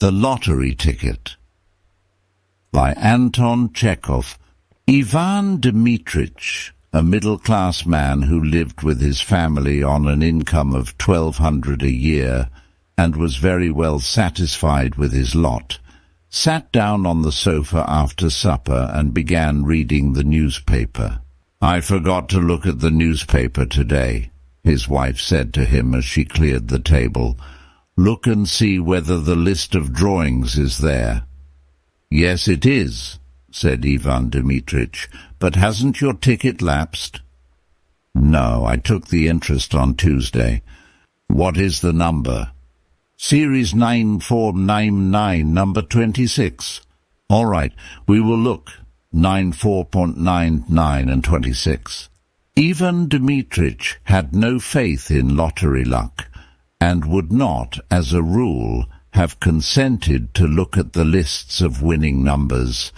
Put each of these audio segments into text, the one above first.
The Lottery Ticket by Anton Chekhov. Ivan Dmitritch, a middle-class man who lived with his family on an income of 1,200 a year and was very well satisfied with his lot, sat down on the sofa after supper and began reading the newspaper. "I forgot to look at the newspaper today," his wife said to him as she cleared the table. "Look and see whether the list of drawings is there." "Yes, it is," said Ivan Dmitritch, "but hasn't your ticket lapsed?" "No, I took the interest on Tuesday." "What is the number?" "Series 9499, number 26. "All right, we will look. 94.99 and 26. Ivan Dmitritch had no faith in lottery luck, and would not, as a rule, have consented to look at the lists of winning numbers.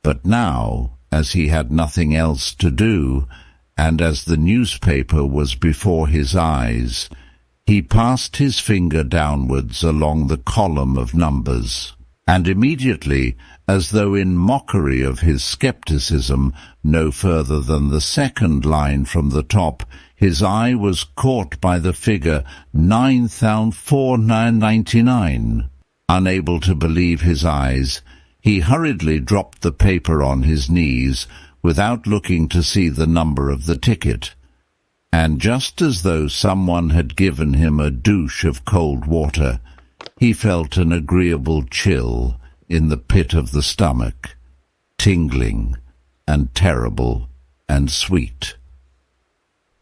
But now, as he had nothing else to do, and as the newspaper was before his eyes, he passed his finger downwards along the column of numbers, and immediately, as though in mockery of his scepticism, no further than the second line from the top, his eye was caught by the figure 9,499. Unable to believe his eyes, he hurriedly dropped the paper on his knees without looking to see the number of the ticket. And just as though someone had given him a douche of cold water, he felt an agreeable chill in the pit of the stomach, tingling and terrible and sweet.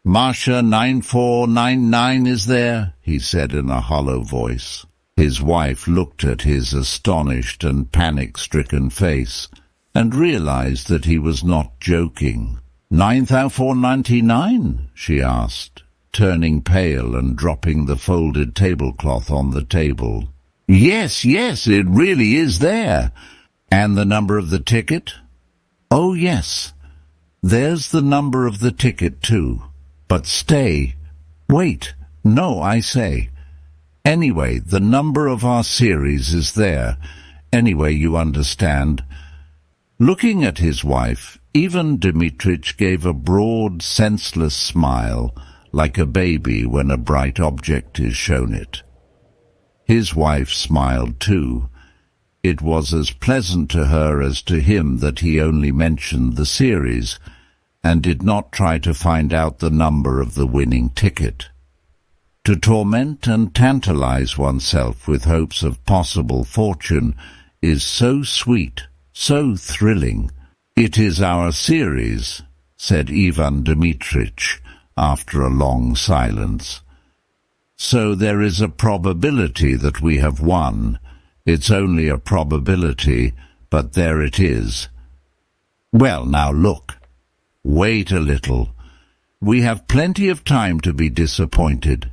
"Masha 9499 is there," he said in a hollow voice. His wife looked at his astonished and panic-stricken face and realized that he was not joking. 9,499? she asked, turning pale and dropping the folded tablecloth on the table. Yes, it really is there." "And the number of the ticket?" "Oh, yes. There's the number of the ticket, too. But stay. Wait. No, I say. Anyway, the number of our series is there. Anyway, you understand." Looking at his wife, Ivan Dmitritch gave a broad, senseless smile, like a baby when a bright object is shown it. His wife smiled too. It was as pleasant to her as to him that he only mentioned the series, and did not try to find out the number of the winning ticket. To torment and tantalize oneself with hopes of possible fortune is so sweet, so thrilling. "It is our series," said Ivan Dmitritch after a long silence. "So there is a probability that we have won. It's only a probability, but there it is." "Well, now look. Wait a little. We have plenty of time to be disappointed.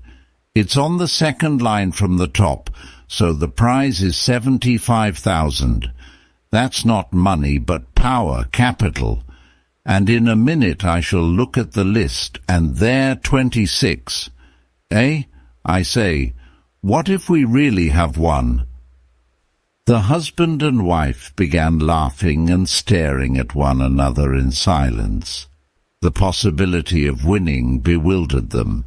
It's on the second line from the top, so the prize is 75,000. That's not money, but power, capital. And in a minute I shall look at the list, and there 26. Eh? I say, what if we really have won?" The husband and wife began laughing and staring at one another in silence. The possibility of winning bewildered them.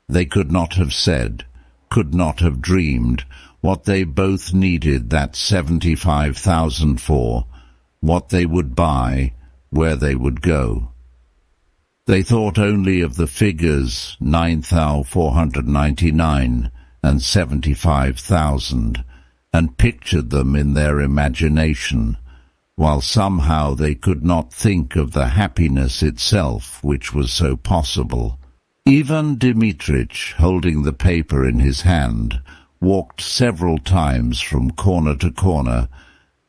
They could not have said, could not have dreamed, what they both needed that 75,000 for, what they would buy, where they would go. They thought only of the figures 9,499 and 75,000, and pictured them in their imagination, while somehow they could not think of the happiness itself which was so possible. Ivan Dmitritch, holding the paper in his hand, walked several times from corner to corner,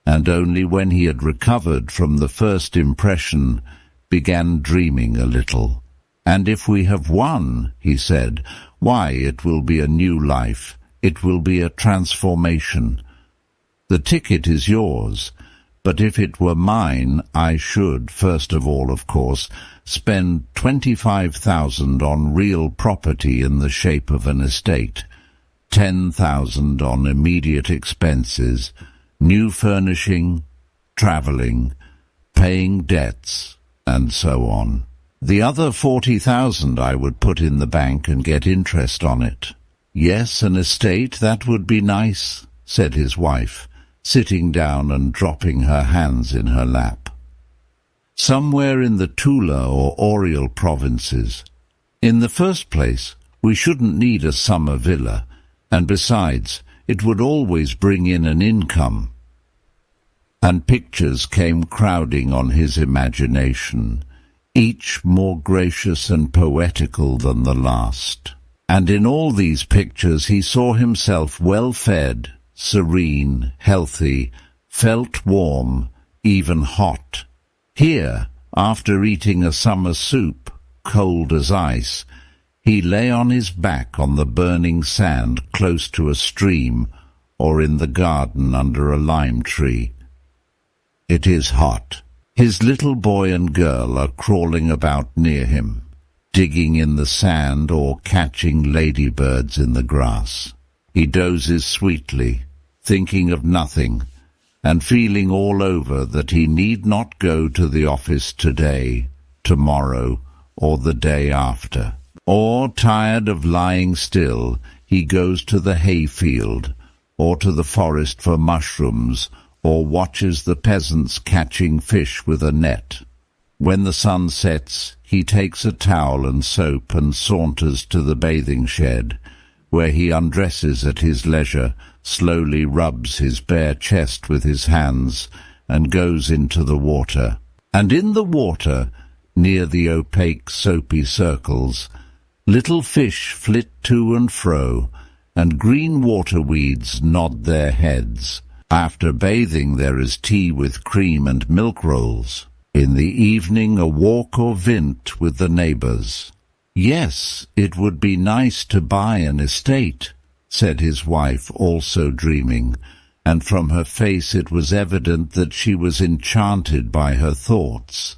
and only when he had recovered from the first impression began dreaming a little. "And if we have won," he said, "why, it will be a new life. It will be a transformation. The ticket is yours, but if it were mine, I should, first of all, of course, spend 25,000 on real property in the shape of an estate. 10,000 on immediate expenses, new furnishing, travelling, paying debts, and so on. The other 40,000 I would put in the bank and get interest on it. Yes, an estate, that would be nice, said his wife, sitting down and dropping her hands in her lap. Somewhere in the Tula or Oriel provinces. In the first place, we shouldn't need a summer villa, and besides, it would always bring in an income. And pictures came crowding on his imagination, each more gracious and poetical than the last. And in all these pictures he saw himself well-fed, serene, healthy, felt warm, even hot. Here, after eating a summer soup, cold as ice, he lay on his back on the burning sand close to a stream or in the garden under a lime tree. It is hot. His little boy and girl are crawling about near him, digging in the sand or catching ladybirds in the grass. He dozes sweetly, thinking of nothing, and feeling all over that he need not go to the office today, tomorrow, or the day after. Or, tired of lying still, he goes to the hayfield, or to the forest for mushrooms, or watches the peasants catching fish with a net. When the sun sets, he takes a towel and soap and saunters to the bathing shed, where he undresses at his leisure, slowly rubs his bare chest with his hands, and goes into the water. And in the water, near the opaque soapy circles, little fish flit to and fro, and green water weeds nod their heads. After bathing there is tea with cream and milk rolls. In the evening a walk or vint with the neighbours. Yes, it would be nice to buy an estate, said his wife, also dreaming, and from her face it was evident that she was enchanted by her thoughts.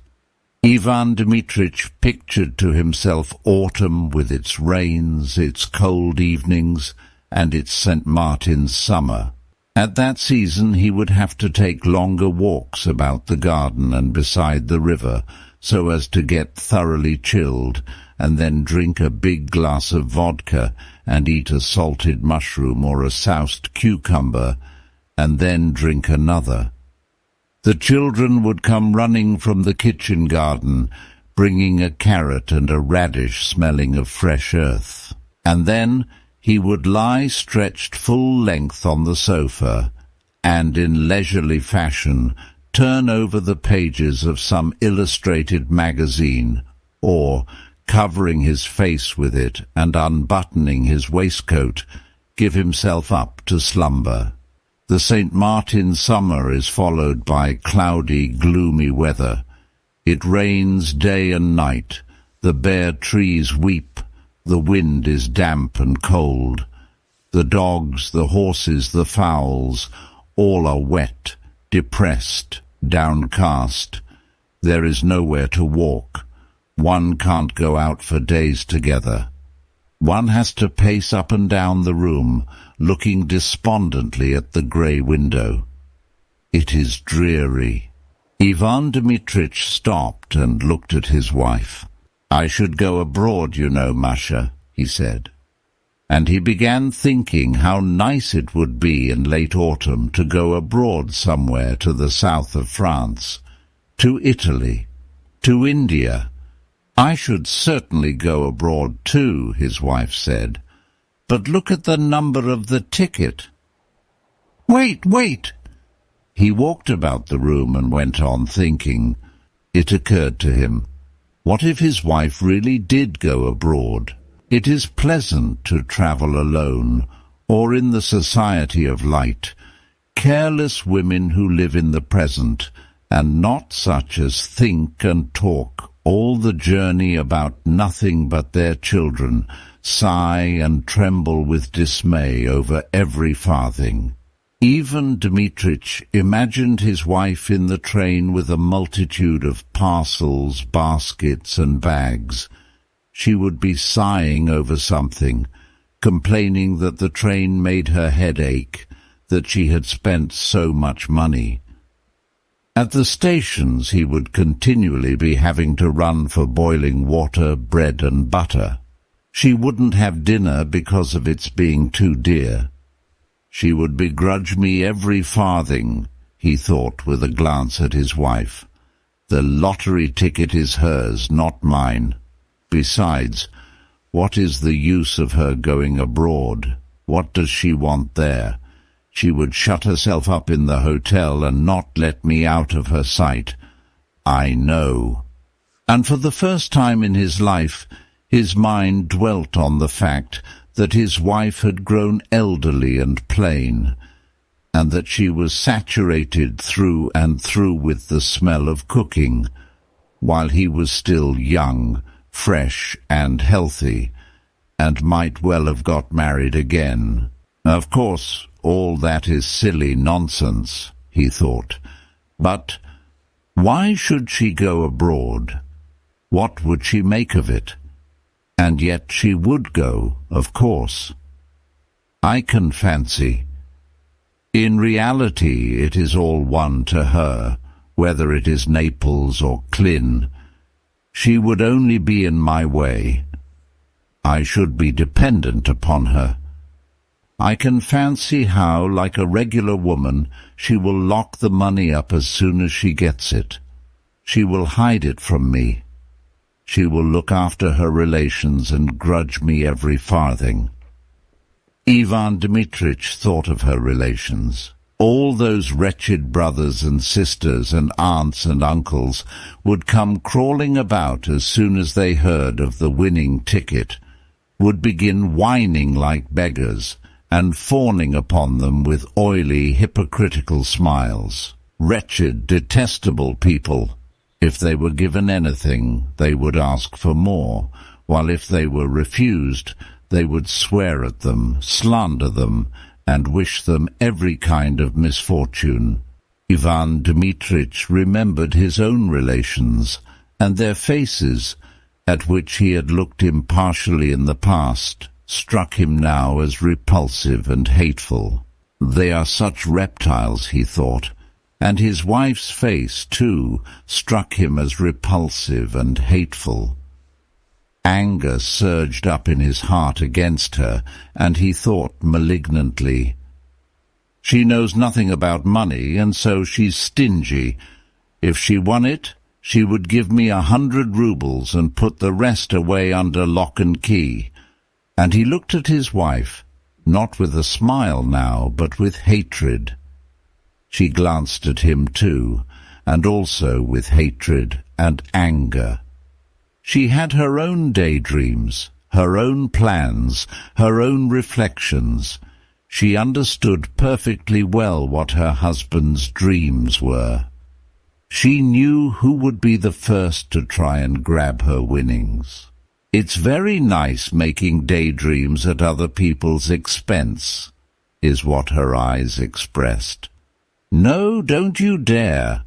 Ivan Dmitritch pictured to himself autumn with its rains, its cold evenings, and its St. Martin's summer. At that season he would have to take longer walks about the garden and beside the river, so as to get thoroughly chilled, and then drink a big glass of vodka and eat a salted mushroom or a soused cucumber, and then drink another. The children would come running from the kitchen garden, bringing a carrot and a radish smelling of fresh earth. And then he would lie stretched full length on the sofa, and in leisurely fashion turn over the pages of some illustrated magazine, or, covering his face with it and unbuttoning his waistcoat, give himself up to slumber. The St. Martin summer is followed by cloudy, gloomy weather. It rains day and night, the bare trees weep, the wind is damp and cold. The dogs, the horses, the fowls, all are wet, depressed, downcast. There is nowhere to walk. One can't go out for days together. One has to pace up and down the room, looking despondently at the grey window. It is dreary. Ivan Dmitritch stopped and looked at his wife. "I should go abroad, you know, Masha," he said. And he began thinking how nice it would be in late autumn to go abroad somewhere to the south of France, to Italy, to India. "I should certainly go abroad too," his wife said. "But look at the number of the ticket." Wait! He walked about the room and went on thinking. It occurred to him, what if his wife really did go abroad? It is pleasant to travel alone, or in the society of light, careless women who live in the present, and not such as think and talk all the journey about nothing but their children, sigh and tremble with dismay over every farthing. Ivan Dmitritch imagined his wife in the train with a multitude of parcels, baskets, and bags. She would be sighing over something, complaining that the train made her head ache, that she had spent so much money. At the stations he would continually be having to run for boiling water, bread and butter. She wouldn't have dinner because of its being too dear. She would begrudge me every farthing, he thought with a glance at his wife. The lottery ticket is hers, not mine. Besides, what is the use of her going abroad? What does she want there? She would shut herself up in the hotel and not let me out of her sight. I know. And for the first time in his life, his mind dwelt on the fact that his wife had grown elderly and plain, and that she was saturated through and through with the smell of cooking, while he was still young, fresh and healthy, and might well have got married again. Of course, all that is silly nonsense, he thought. But why should she go abroad? What would she make of it? And yet she would go, of course. I can fancy. In reality it is all one to her, whether it is Naples or Klin. She would only be in my way. I should be dependent upon her. I can fancy how, like a regular woman, she will lock the money up as soon as she gets it. She will hide it from me. She will look after her relations and grudge me every farthing. Ivan Dmitrich thought of her relations. All those wretched brothers and sisters and aunts and uncles would come crawling about as soon as they heard of the winning ticket, would begin whining like beggars, and fawning upon them with oily, hypocritical smiles. Wretched, detestable people. If they were given anything, they would ask for more, while if they were refused, they would swear at them, slander them, and wish them every kind of misfortune. Ivan Dmitrich remembered his own relations, and their faces, at which he had looked impartially in the past, struck him now as repulsive and hateful. They are such reptiles, he thought, and his wife's face, too, struck him as repulsive and hateful. Anger surged up in his heart against her, and he thought malignantly, "She knows nothing about money, and so she's stingy. If she won it, she would give me 100 rubles and put the rest away under lock and key." And he looked at his wife, not with a smile now, but with hatred. She glanced at him too, and also with hatred and anger. She had her own daydreams, her own plans, her own reflections. She understood perfectly well what her husband's dreams were. She knew who would be the first to try and grab her winnings. "It's very nice making daydreams at other people's expense," is what her eyes expressed. "No, don't you dare."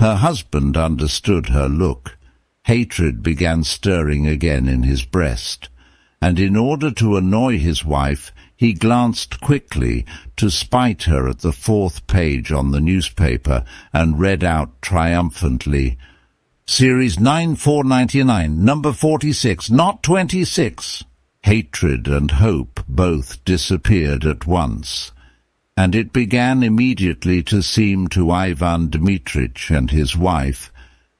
Her husband understood her look. Hatred began stirring again in his breast, and in order to annoy his wife, he glanced quickly to spite her at the 4th page on the newspaper and read out triumphantly, "Series 9499, number 46, not 26. Hatred and hope both disappeared at once, and it began immediately to seem to Ivan Dmitrich and his wife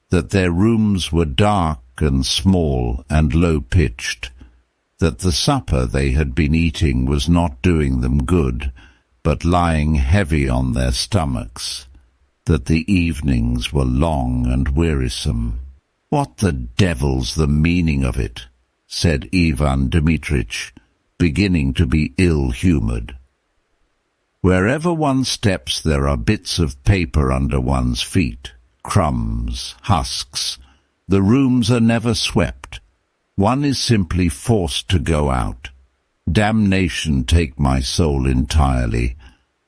that their rooms were dark and small and low-pitched, that the supper they had been eating was not doing them good, but lying heavy on their stomachs, that the evenings were long and wearisome. "What the devil's the meaning of it?" said Ivan Dmitrich, beginning to be ill-humoured. "Wherever one steps there are bits of paper under one's feet, crumbs, husks. The rooms are never swept. One is simply forced to go out. Damnation take my soul entirely.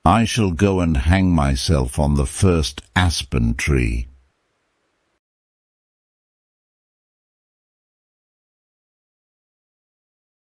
I shall go and hang myself on the first aspen tree.